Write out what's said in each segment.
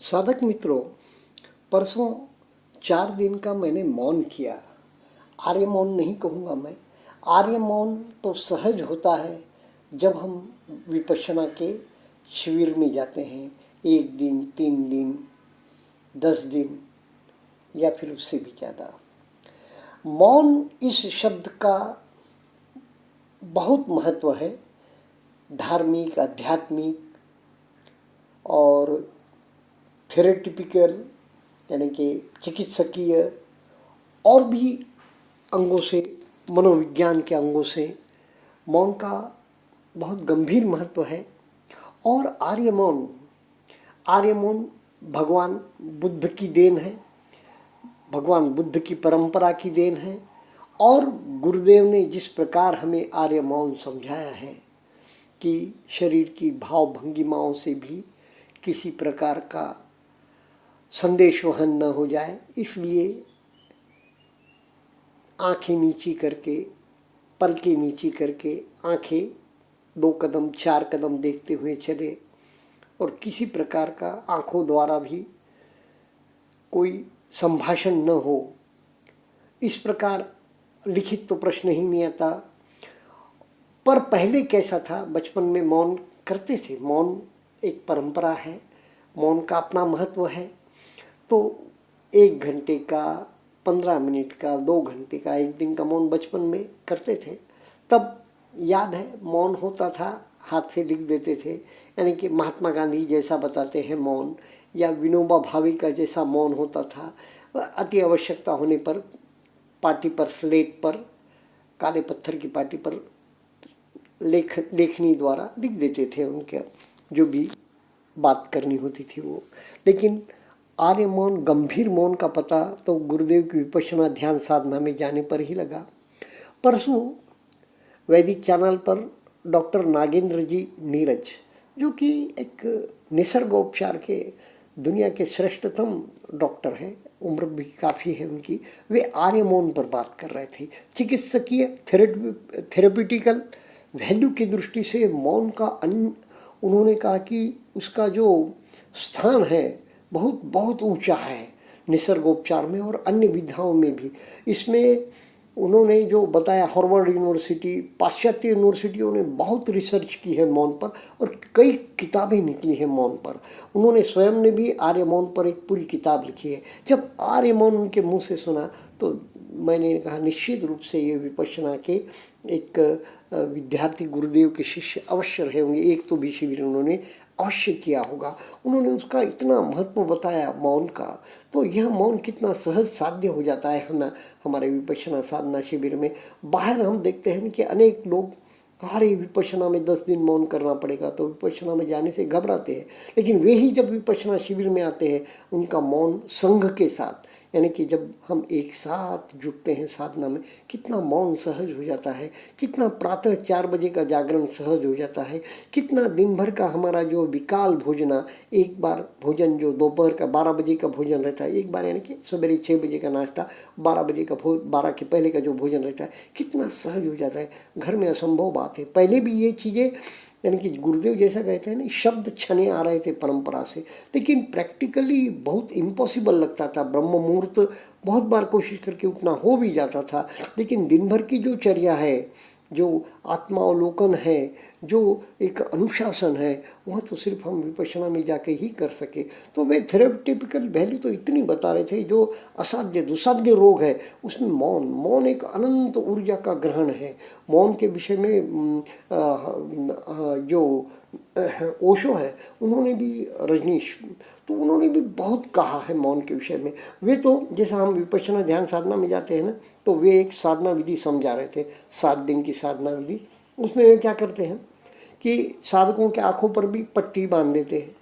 साधक मित्रों, परसों 4 दिन का मैंने मौन किया। आर्य मौन नहीं कहूँगा मैं। आर्य मौन तो सहज होता है जब हम विपश्यना के शिविर में जाते हैं। 1 दिन, 3 दिन, 10 दिन या फिर उससे भी ज़्यादा। मौन इस शब्द का बहुत महत्व है। धार्मिक, आध्यात्मिक और थेरेटिपिकल यानी कि चिकित्सकीय और भी अंगों से, मनोविज्ञान के अंगों से मौन का बहुत गंभीर महत्व है। और आर्य मौन भगवान बुद्ध की देन है, भगवान बुद्ध की परंपरा की देन है। और गुरुदेव ने जिस प्रकार हमें आर्य मौन समझाया है कि शरीर की भाव भंगिमाओं से भी किसी प्रकार का संदेश वहन न हो जाए, इसलिए आंखें नीची करके, पलकें नीची करके, आंखें 2 कदम 4 कदम देखते हुए चले और किसी प्रकार का आंखों द्वारा भी कोई संभाषण न हो। इस प्रकार लिखित तो प्रश्न ही नहीं आता। पर पहले कैसा था, बचपन में मौन करते थे। मौन एक परंपरा है, मौन का अपना महत्व है। तो 1 घंटे का, 15 मिनट का, 2 घंटे का, 1 दिन का मौन बचपन में करते थे। तब याद है मौन होता था, हाथ से लिख देते थे। यानी कि महात्मा गांधी जैसा बताते हैं मौन, या विनोबा भावे का जैसा मौन होता था। अति आवश्यकता होने पर पाटी पर, स्लेट पर, काले पत्थर की पाटी पर लेखनी द्वारा लिख देते थे उनके जो भी बात करनी होती थी वो। लेकिन आर्य मौन, गंभीर मौन का पता तो गुरुदेव की विपश्यना ध्यान साधना में जाने पर ही लगा। परसों वैदिक चैनल पर डॉक्टर नागेंद्र जी नीरज, जो कि एक निसर्गोपचार के दुनिया के श्रेष्ठतम डॉक्टर हैं, उम्र भी काफ़ी है उनकी, वे आर्य मौन पर बात कर रहे थे। चिकित्सकीय थेरेपिटिकल वैल्यू की दृष्टि से मौन का उन्होंने कहा कि उसका जो स्थान है बहुत बहुत ऊंचा है निसर्गोपचार में और अन्य विधाओं में भी। इसमें उन्होंने जो बताया, हार्वर्ड यूनिवर्सिटी, पाश्चात्य यूनिवर्सिटियों ने बहुत रिसर्च की है मौन पर और कई किताबें निकली हैं मौन पर। उन्होंने स्वयं ने भी आर्य मौन पर एक पूरी किताब लिखी है। जब आर्य मौन उनके मुंह से सुना तो मैंने कहा निश्चित रूप से ये विपश्यना के एक विद्यार्थी गुरुदेव के शिष्य अवश्य रहे होंगे। एक तो भी शिविर उन्होंने अवश्य किया होगा। उन्होंने उसका इतना महत्व बताया मौन का। तो यह मौन कितना सहज साध्य हो जाता है हमारे विपश्यना साधना शिविर में। बाहर हम देखते हैं कि अनेक लोग, अरे विपश्यना में 10 दिन मौन करना पड़ेगा, तो विपश्यना में जाने से घबराते हैं। लेकिन वे ही जब विपश्यना शिविर में आते हैं, उनका मौन संघ के साथ, यानी कि जब हम एक साथ जुटते हैं साधना में, कितना मौन सहज हो जाता है, कितना प्रातः 4 बजे का जागरण सहज हो जाता है, कितना दिन भर का हमारा जो विकाल भोजना, एक बार भोजन जो दोपहर का 12 बजे का भोजन रहता है, एक बार यानी कि सवेरे 6 बजे का नाश्ता, 12 बजे का 12 के पहले का जो भोजन रहता है, कितना सहज हो जाता है। घर में असंभव बात है। पहले भी ये चीज़ें, यानी कि गुरुदेव जैसा कहते हैं ना, शब्द छने आ रहे थे परंपरा से, लेकिन प्रैक्टिकली बहुत इम्पॉसिबल लगता था। ब्रह्म मुहूर्त बहुत बार कोशिश करके उठना हो भी जाता था, लेकिन दिन भर की जो चर्या है, जो आत्मावलोकन है, जो एक अनुशासन है, वह तो सिर्फ हम विपश्यना में जाके ही कर सके। तो वे थेरेपिटिकल वैल्यू तो इतनी बता रहे थे। जो असाध्य दुसाध्य रोग है उसमें मौन एक अनंत ऊर्जा का ग्रहण है। मौन के विषय में जो ओशो है, उन्होंने भी, रजनीश, तो उन्होंने भी बहुत कहा है मौन के विषय में। वे तो जैसा हम विपश्यना ध्यान साधना में जाते हैं ना, तो वे एक साधना विधि समझा रहे थे, 7 दिन की साधना विधि। उसमें वे क्या करते हैं कि साधकों के आँखों पर भी पट्टी बांध देते हैं,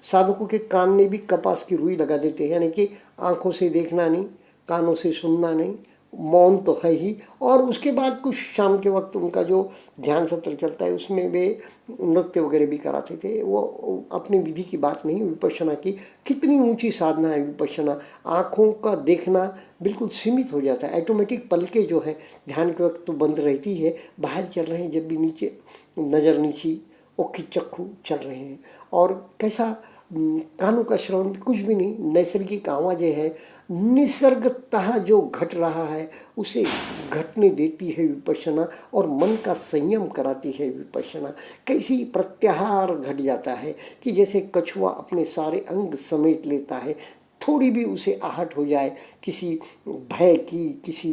साधकों के कान में भी कपास की रुई लगा देते हैं, यानी कि आँखों से देखना नहीं, कानों से सुनना नहीं, मौन तो है ही। और उसके बाद कुछ शाम के वक्त उनका जो ध्यान सत्र चलता है उसमें वे नृत्य वगैरह भी कराते थे। वो अपनी विधि की बात नहीं, विपश्यना की कितनी ऊंची साधना है विपश्यना। आँखों का देखना बिल्कुल सीमित हो जाता है, ऑटोमेटिक पलकें जो है ध्यान के वक्त तो बंद रहती है, बाहर चल रहे हैं जब भी नीचे नज़र नीची, ओखी चक्खू चल रहे हैं। और कैसा कानों का श्रवण कुछ भी नहीं, नैसर्गिक आवाज़ें है, निसर्गतः जो घट रहा है उसे घटने देती है विपश्यना, और मन का संयम कराती है विपश्यना। कैसी प्रत्याहार घट जाता है कि जैसे कछुआ अपने सारे अंग समेट लेता है, थोड़ी भी उसे आहट हो जाए किसी भय की, किसी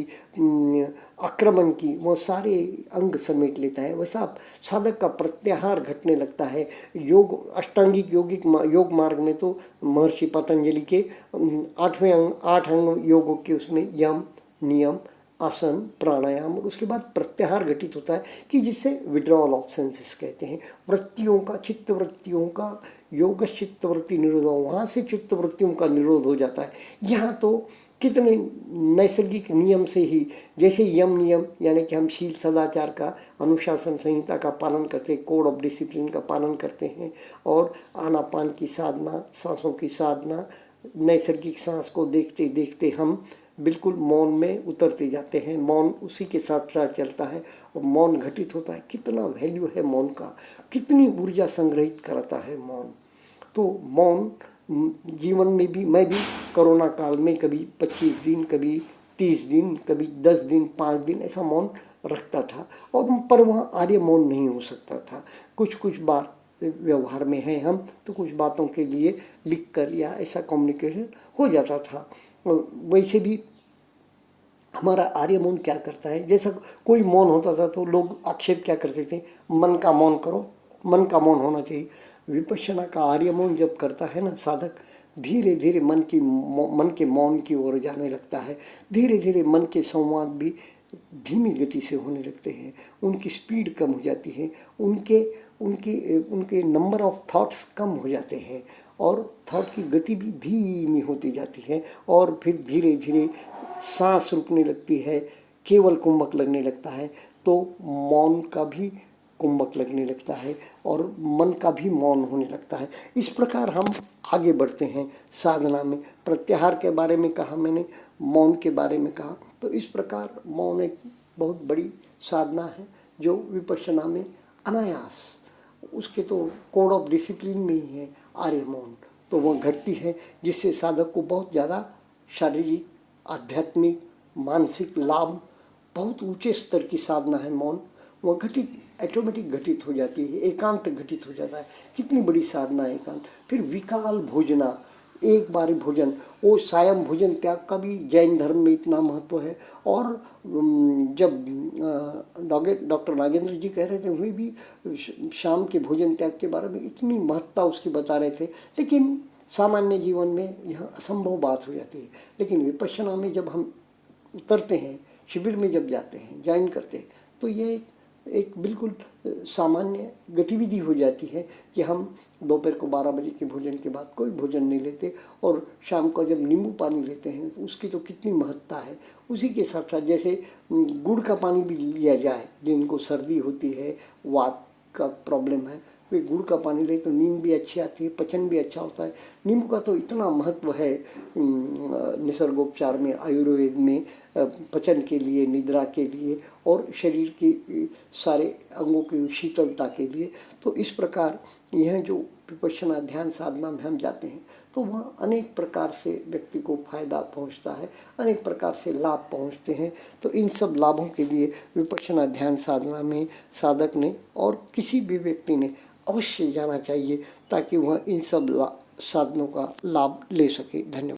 आक्रमण की, वो सारे अंग समेट लेता है। वैसा साधक का प्रत्याहार घटने लगता है। योग अष्टांगिक योग मार्ग में तो महर्षि पतंजलि के 8 अंग योगों के उसमें यम, नियम, आसन, प्राणायाम और उसके बाद प्रत्याहार घटित होता है कि जिससे विड्रॉल ऑफ सेंसेस कहते हैं। वृत्तियों का, चित्त वृत्तियों का योग चित्तवृत्ति निरोध, वहाँ से चित्त वृत्तियों का निरोध हो जाता है। यहाँ तो कितने नैसर्गिक नियम से ही, जैसे यम नियम यानी कि हम शील सदाचार का, अनुशासन संहिता का पालन करते हैं, कोड ऑफ डिसिप्लिन का पालन करते हैं, और आनापान की साधना, सांसों की साधना, नैसर्गिक सांस को देखते देखते हम बिल्कुल मौन में उतरते जाते हैं। मौन उसी के साथ साथ चलता है और मौन घटित होता है। कितना वैल्यू है मौन का, कितनी ऊर्जा संग्रहित करता है मौन। तो मौन जीवन में भी, मैं भी कोरोना काल में कभी 25 दिन, कभी 30 दिन, कभी 10 दिन, 5 दिन ऐसा मौन रखता था, और पर वहाँ आर्य मौन नहीं हो सकता था। कुछ कुछ बार व्यवहार में हैं हम तो कुछ बातों के लिए लिख कर या ऐसा कम्युनिकेशन हो जाता था। वैसे भी हमारा आर्य मौन क्या करता है, जैसा कोई मौन होता था तो लोग आक्षेप क्या करते थे, मन का मौन करो, मन का मौन होना चाहिए। विपश्यना का आर्य मौन जब करता है ना साधक, धीरे धीरे मन के मौन की ओर जाने लगता है। धीरे धीरे मन के संवाद भी धीमी गति से होने लगते हैं, उनकी स्पीड कम हो जाती है, उनके नंबर ऑफ थॉट्स कम हो जाते हैं, और थॉट की गति भी धीमी होती जाती है, और फिर धीरे धीरे सांस रुकने लगती है, केवल कुंभक लगने लगता है। तो मौन का भी कुंभक लगने लगता है और मन का भी मौन होने लगता है। इस प्रकार हम आगे बढ़ते हैं साधना में। प्रत्याहार के बारे में कहा मैंने, मौन के बारे में कहा, तो इस प्रकार मौन एक बहुत बड़ी साधना है जो विपश्यना में अनायास, उसके तो कोड ऑफ डिसिप्लिन में ही है आर्य मौन, तो वह घटती है, जिससे साधक को बहुत ज़्यादा शारीरिक, आध्यात्मिक, मानसिक लाभ, बहुत ऊंचे स्तर की साधना है मौन। वह ऑटोमेटिक घटित हो जाती है, एकांत घटित हो जाता है। कितनी बड़ी साधना है एकांत। फिर विकाल भोजना, एक बारी भोजन, वो सायं भोजन त्याग का भी जैन धर्म में इतना महत्व है। और जब डॉक्टर नागेंद्र जी कह रहे थे, वे भी शाम के भोजन त्याग के बारे में इतनी महत्ता उसकी बता रहे थे, लेकिन सामान्य जीवन में यह असंभव बात हो जाती है। लेकिन विपश्यना में जब हम उतरते हैं, शिविर में जब जाते हैं, ज्वाइन करते हैं, तो ये एक बिल्कुल सामान्य गतिविधि हो जाती है कि हम दोपहर को 12 बजे के भोजन के बाद कोई भोजन नहीं लेते, और शाम को जब नींबू पानी लेते हैं तो उसकी तो कितनी महत्ता है। उसी के साथ साथ जैसे गुड़ का पानी भी लिया जाए, जिनको सर्दी होती है, वात का प्रॉब्लम है, वे गुड़ का पानी ले तो नींद भी अच्छी आती है, पचन भी अच्छा होता है। नींबू का तो इतना महत्व है निसर्गोपचार में, आयुर्वेद में, पचन के लिए, निद्रा के लिए, और शरीर की सारे अंगों की शीतलता के लिए। तो इस प्रकार यह जो विपश्यना ध्यान साधना में हम जाते हैं तो वह अनेक प्रकार से व्यक्ति को फायदा पहुंचता है, अनेक प्रकार से लाभ पहुंचते हैं। तो इन सब लाभों के लिए विपश्यना ध्यान साधना में साधक ने और किसी भी व्यक्ति ने अवश्य जाना चाहिए, ताकि वह इन सब साधनों का लाभ ले सके। धन्यवाद।